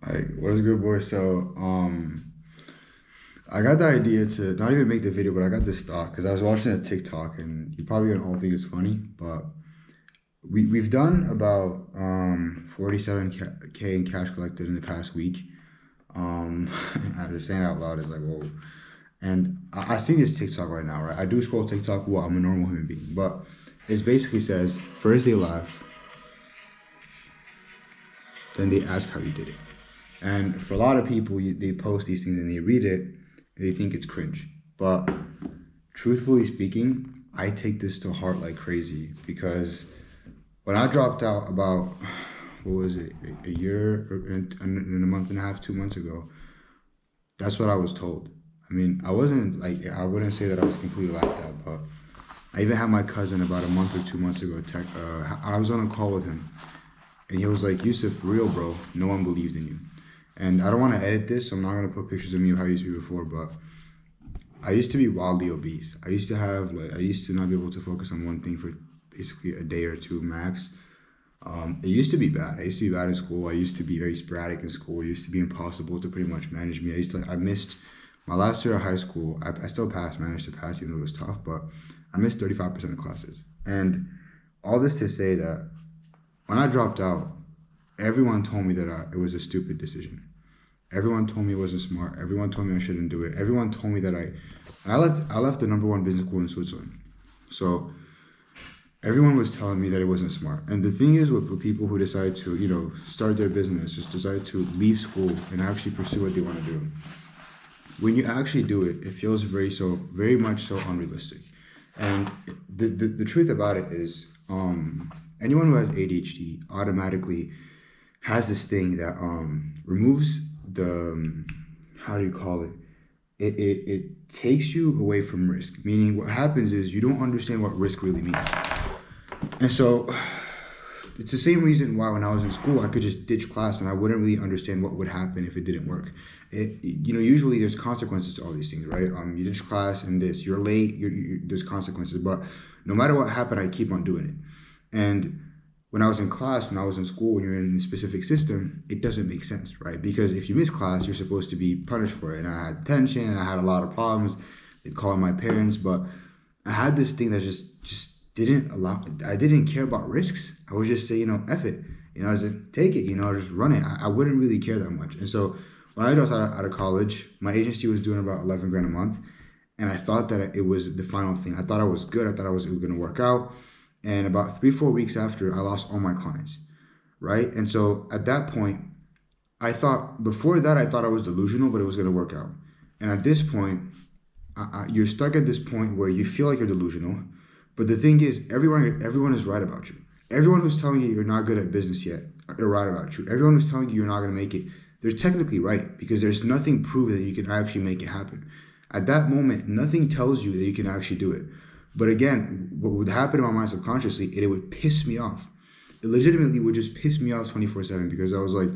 Like, what is good, boy? So, I got the idea to not even make the video, but I got this thought because I was watching a TikTok, and you probably gonna all think it's funny, but we've done about 47K in cash collected in the past week. After saying it out loud, it's like whoa. And I see this TikTok right now, right? I do scroll TikTok. Well, I'm a normal human being, but it basically says first they laugh, then they ask how you did it. And for a lot of people, they post these things and they read it and they think it's cringe. But truthfully speaking, I take this to heart like crazy because when I dropped out about, what was it, a year and a month and a half, 2 months ago, that's what I was told. I mean, I wasn't like, I wouldn't say that I was completely laughed at, but I even had my cousin about a month or 2 months ago. I was on a call with him and he was like, Yusuf, for real, bro, no one believed in you. And I don't want to edit this, so I'm not going to put pictures of me of how I used to be before, but I used to be wildly obese. I used to not be able to focus on one thing for basically a day or two max. It used to be bad. I used to be bad in school. I used to be very sporadic in school. It used to be impossible to pretty much manage me. I missed my last year of high school. I still managed to pass even though it was tough, but I missed 35% of classes. And all this to say that when I dropped out, everyone told me that it was a stupid decision. Everyone told me it wasn't smart. Everyone told me I shouldn't do it. Everyone told me that I left the number one business school in Switzerland. So everyone was telling me that it wasn't smart. And the thing is with people who decide to, start their business, just decide to leave school and actually pursue what they want to do. When you actually do it, it feels very much so unrealistic. And the truth about it is, anyone who has ADHD automatically has this thing that removes the how do you call it? It takes you away from risk. Meaning, what happens is you don't understand what risk really means. And so, it's the same reason why when I was in school, I could just ditch class and I wouldn't really understand what would happen if it didn't work. Usually there's consequences to all these things, right? You ditch class and you're late, there's consequences. But no matter what happened, I keep on doing it. And when I was in class, when I was in school, when you're in a specific system, it doesn't make sense, right? Because if you miss class, you're supposed to be punished for it. And I had tension, and I had a lot of problems. They'd call my parents, but I had this thing that just didn't allow. I didn't care about risks. I would just say, F it. I was like, take it. Just run it. I wouldn't really care that much. And so when I got out of college, my agency was doing about 11 grand a month, and I thought that it was the final thing. I thought I was good. I thought it was going to work out. And about 3-4 weeks after, I lost all my clients, right? And so at that point, before that, I thought I was delusional, but it was going to work out. And at this point, you're stuck at this point where you feel like you're delusional. But the thing is, everyone is right about you. Everyone who's telling you you're not good at business yet, they're right about you. Everyone who's telling you you're not going to make it, they're technically right because there's nothing proven that you can actually make it happen. At that moment, nothing tells you that you can actually do it. But again, what would happen in my mind subconsciously, it would piss me off. It legitimately would just piss me off 24/7 because I was like,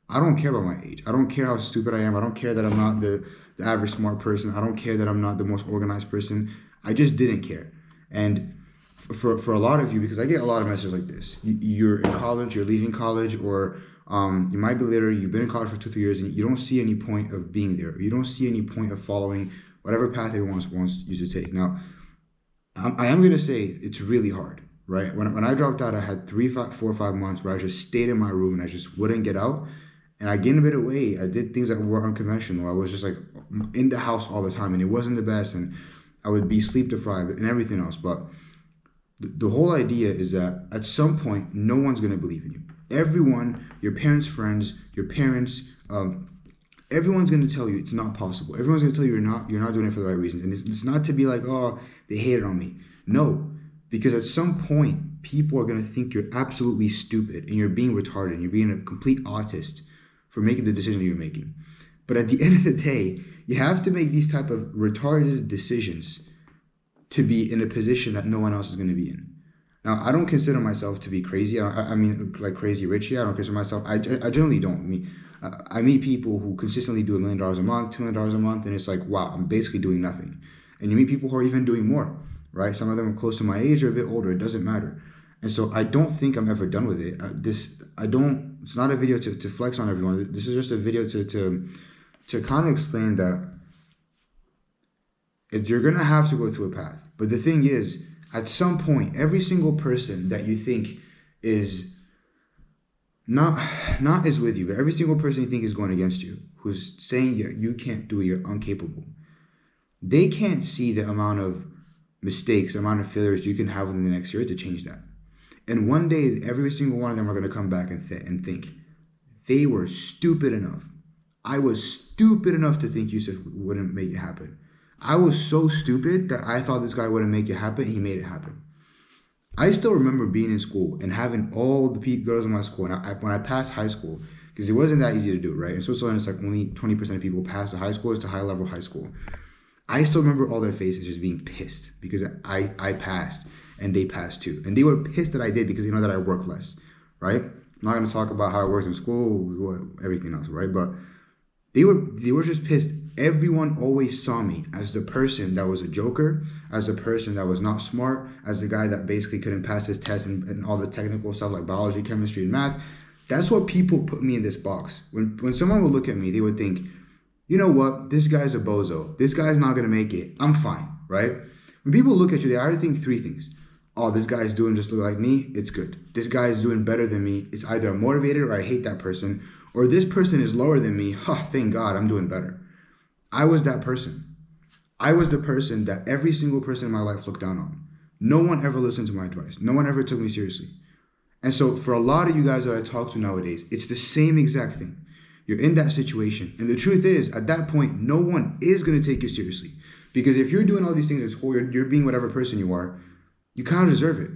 I don't care about my age. I don't care how stupid I am. I don't care that I'm not the average smart person. I don't care that I'm not the most organized person. I just didn't care. And for a lot of you, because I get a lot of messages like this. You're in college, you're leaving college, or you might be later, you've been in college for 2-3 years and you don't see any point of being there. You don't see any point of following whatever path everyone wants you to take. Now, I am going to say it's really hard, right? When I dropped out, I had 4 or 5 months where I just stayed in my room and I just wouldn't get out. And I gained a bit of weight. I did things that were unconventional. I was just like in the house all the time and it wasn't the best. And I would be sleep deprived and everything else. But the whole idea is that at some point, no one's going to believe in you. Everyone, your parents' friends, your parents, everyone's going to tell you it's not possible. Everyone's going to tell you you're not doing it for the right reasons. And it's not to be like, oh, they hated on me. No, because at some point, people are going to think you're absolutely stupid and you're being retarded and you're being a complete autist for making the decision that you're making. But at the end of the day, you have to make these type of retarded decisions to be in a position that no one else is going to be in. Now, I don't consider myself to be crazy. I mean, like crazy Richie. I don't consider myself. I generally don't. I meet people who consistently do $1 million a month, $2 million a month, and it's like, wow, I'm basically doing nothing. And you meet people who are even doing more, right? Some of them are close to my age or a bit older. It doesn't matter. And so I don't think I'm ever done with it. I don't It's not a video to flex on everyone. This is just a video to kind of explain that you're going to have to go through a path. But the thing is, at some point, every single person that you think is not is with you, but every single person you think is going against you, who's saying you can't do it, you're incapable, they can't see the amount of mistakes, the amount of failures you can have within the next year to change that. And one day, every single one of them are going to come back and think, they were stupid enough. I was stupid enough to think Yusuf wouldn't make it happen. I was so stupid that I thought this guy wouldn't make it happen. He made it happen. I still remember being in school and having all the girls in my school. And when I passed high school, because it wasn't that easy to do, right? In Switzerland, it's like only 20% of people pass the high school. It's a high-level high school. I still remember all their faces just being pissed because I passed and they passed too. And they were pissed that I did because they know that I work less, right? I'm not going to talk about how I worked in school, everything else, right? But they were just pissed. Everyone always saw me as the person that was a joker, as the person that was not smart, as the guy that basically couldn't pass his test and all the technical stuff like biology, chemistry, and math. That's what people put me in this box. When someone would look at me, they would think, you know what, this guy's a bozo. This guy's not going to make it. I'm fine, right? When people look at you, they either think three things. Oh, this guy's doing just like me, it's good. This guy's doing better than me, it's either I'm motivated or I hate that person. Or this person is lower than me, thank God, I'm doing better. I was that person. I was the person that every single person in my life looked down on. No one ever listened to my advice. No one ever took me seriously. And so for a lot of you guys that I talk to nowadays, it's the same exact thing. You're in that situation. And the truth is, at that point, no one is going to take you seriously. Because if you're doing all these things at school, you're being whatever person you are, you kind of deserve it.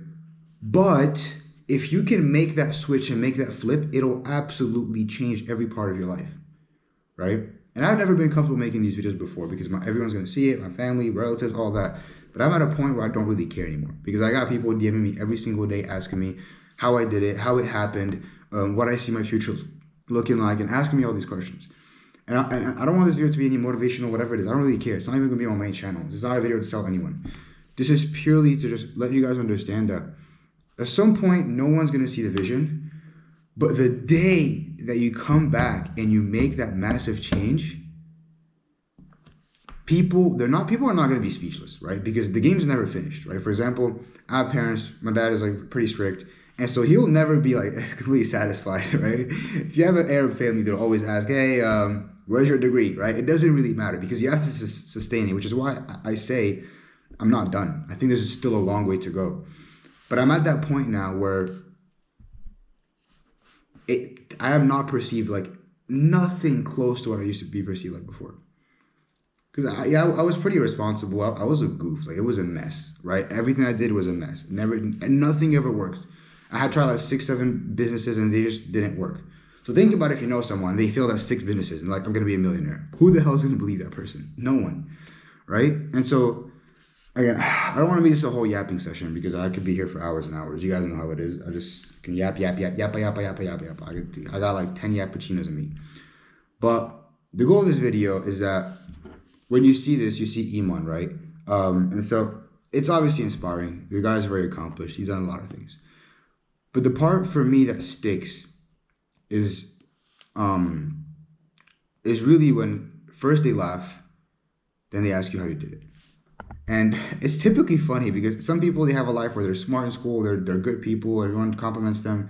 But if you can make that switch and make that flip, it'll absolutely change every part of your life, right? And I've never been comfortable making these videos before because everyone's going to see it, my family, relatives, all that. But I'm at a point where I don't really care anymore because I got people DMing me every single day asking me how I did it, how it happened, what I see my future looking like, and asking me all these questions. And I don't want this video to be any motivational, whatever it is. I don't really care. It's not even going to be on my main channel. This is not a video to sell anyone. This is purely to just let you guys understand that at some point, no one's going to see the vision. But the day that you come back and you make that massive change, people are not going to be speechless, right? Because the game's never finished, right? For example, I have parents. My dad is like pretty strict. And so he'll never be like completely satisfied, right? If you have an Arab family, they'll always ask, hey, where's your degree, right? It doesn't really matter because you have to sustain it, which is why I say I'm not done. I think there's still a long way to go. But I'm at that point now where I am not perceived like nothing close to what I used to be perceived like before. Because I was pretty irresponsible. I was a goof. Like, it was a mess, right? Everything I did was a mess. And nothing ever worked. I had tried like 6-7 businesses and they just didn't work. So think about if you know someone, they failed at 6 businesses and like, I'm going to be a millionaire. Who the hell is going to believe that person? No one, right? And so, again, I don't want to make this a whole yapping session because I could be here for hours and hours. You guys know how it is. I just can yap. I got like 10 yappuccinos in me. But the goal of this video is that when you see this, you see Iman, right? And so it's obviously inspiring. The guy's very accomplished. He's done a lot of things. But the part for me that sticks is really when first they laugh, then they ask you how you did it. And it's typically funny because some people, they have a life where they're smart in school, they're good people, everyone compliments them.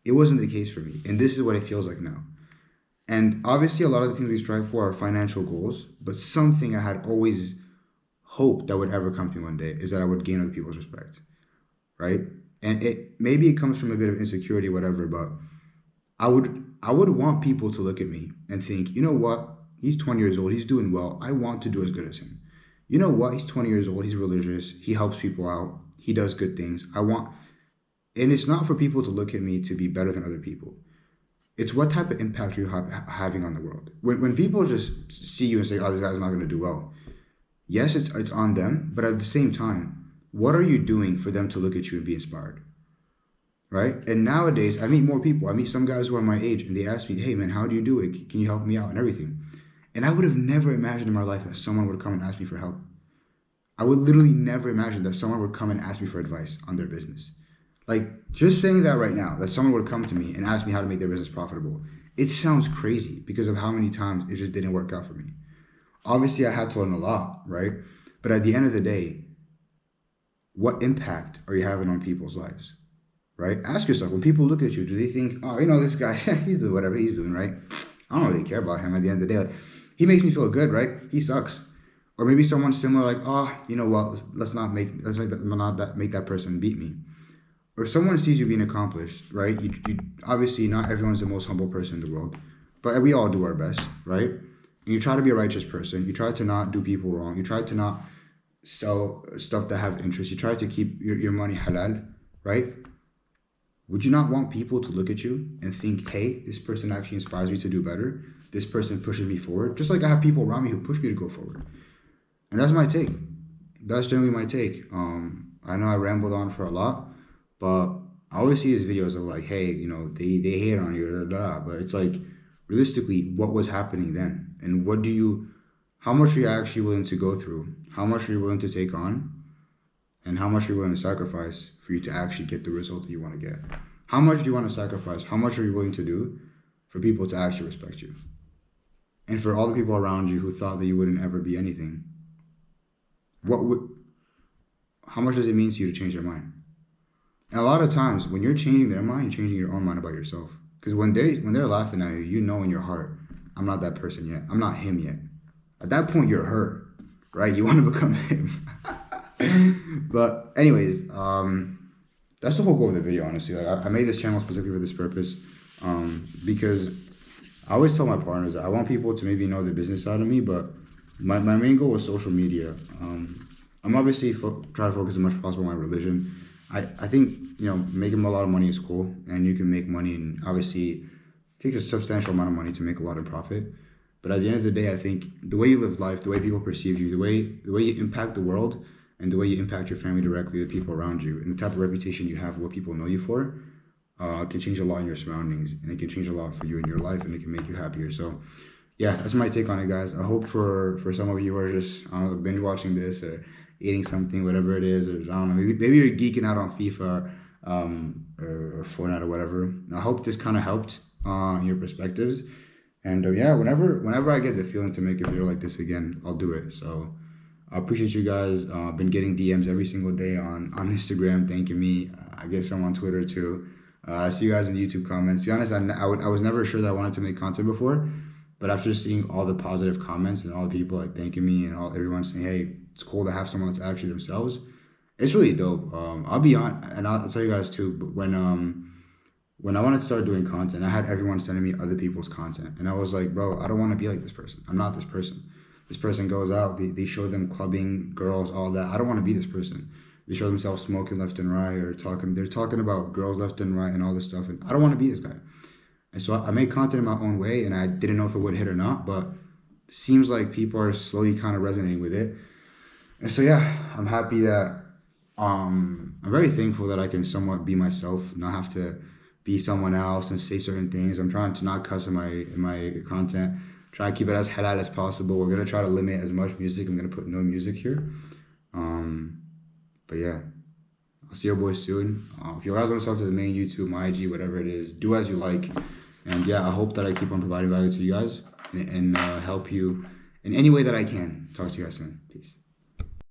It wasn't the case for me. And this is what it feels like now. And obviously a lot of the things we strive for are financial goals, but something I had always hoped that would ever come to me one day is that I would gain other people's respect, right? And maybe it comes from a bit of insecurity, whatever, but I would want people to look at me and think, you know what? He's 20 years old. He's doing well. I want to do as good as him. You know what? He's 20 years old. He's religious. He helps people out. He does good things. And it's not for people to look at me to be better than other people. It's what type of impact you're having on the world. When people just see you and say, oh, this guy's not going to do well. Yes, it's on them. But at the same time, what are you doing for them to look at you and be inspired? Right? And nowadays, I meet more people. I meet some guys who are my age and they ask me, hey man, how do you do it? Can you help me out and everything? And I would have never imagined in my life that someone would come and ask me for help. I would literally never imagine that someone would come and ask me for advice on their business. Like, just saying that right now, that someone would come to me and ask me how to make their business profitable, it sounds crazy because of how many times it just didn't work out for me. Obviously, I had to learn a lot, right? But at the end of the day, what impact are you having on people's lives, right? Ask yourself, when people look at you, do they think, oh, this guy, he's doing whatever he's doing, right? I don't really care about him at the end of the day. Like, he makes me feel good, right? He sucks. Or maybe someone similar, like, oh, you know what? Let's not make that person beat me. Or someone sees you being accomplished, right? You obviously, not everyone's the most humble person in the world, but we all do our best, right? And you try to be a righteous person. You try to not do people wrong. You try to not sell stuff that have interest. You try to keep your money halal, right? Would you not want people to look at you and think, hey, this person actually inspires me to do better? This person pushes me forward. Just like I have people around me who push me to go forward. And that's my take. That's generally my take. I know I rambled on for a lot, but I always see these videos of like, hey, they hate on you, but it's like, realistically, what was happening then? And how much are you actually willing to go through? How much are you willing to take on? And how much are you willing to sacrifice for you to actually get the result that you want to get? How much do you want to sacrifice? How much are you willing to do for people to actually respect you? And for all the people around you who thought that you wouldn't ever be anything, how much does it mean to you to change their mind? And a lot of times, when you're changing their mind, you're changing your own mind about yourself. Because when they're laughing at you, you know in your heart, I'm not that person yet. I'm not him yet. At that point, you're her, right? You want to become him. But anyways, that's the whole goal of the video, honestly. Like, I made this channel specifically for this purpose, because I always tell my partners that I want people to maybe know the business side of me, but my main goal is social media. I'm obviously trying to focus as much as possible on my religion. I think, making a lot of money is cool, and you can make money, and obviously it takes a substantial amount of money to make a lot of profit. But at the end of the day, I think the way you live life, the way people perceive you, the way you impact the world, and the way you impact your family directly, the people around you, and the type of reputation you have, what people know you for, can change a lot in your surroundings, and it can change a lot for you in your life, and it can make you happier. So, yeah, that's my take on it, guys. I hope for some of you who are just, binge watching this or eating something, whatever it is, or I don't know, maybe you're geeking out on FIFA or Fortnite or whatever. I hope this kind of helped your perspectives. And yeah, whenever I get the feeling to make a video like this again, I'll do it. So I appreciate you guys. I've been getting DMs every single day on Instagram thanking me. I get some on Twitter too. I see you guys in the YouTube comments. To be honest, I was never sure that I wanted to make content before, but after seeing all the positive comments and all the people like thanking me and everyone saying, hey, it's cool to have someone that's actually themselves, it's really dope. I'll be on, and I'll tell you guys too, but when I wanted to start doing content, I had everyone sending me other people's content. And I was like, bro, I don't want to be like this person. I'm not this person. This person goes out, they show them clubbing, girls, all that. I don't want to be this person. They show themselves smoking left and right, or they're talking about girls left and right and all this stuff. And I don't want to be this guy. And so I made content in my own way, and I didn't know if it would hit or not, but it seems like people are slowly kind of resonating with it. And so, yeah, I'm happy that, I'm very thankful that I can somewhat be myself, not have to be someone else and say certain things. I'm trying to not cuss in my content, try to keep it as halal as possible. We're going to try to limit as much music. I'm going to put no music here. But yeah, I'll see you boys soon. If you guys want to sub to the main YouTube, my IG, whatever it is, do as you like. And yeah, I hope that I keep on providing value to you guys and help you in any way that I can. Talk to you guys soon. Peace.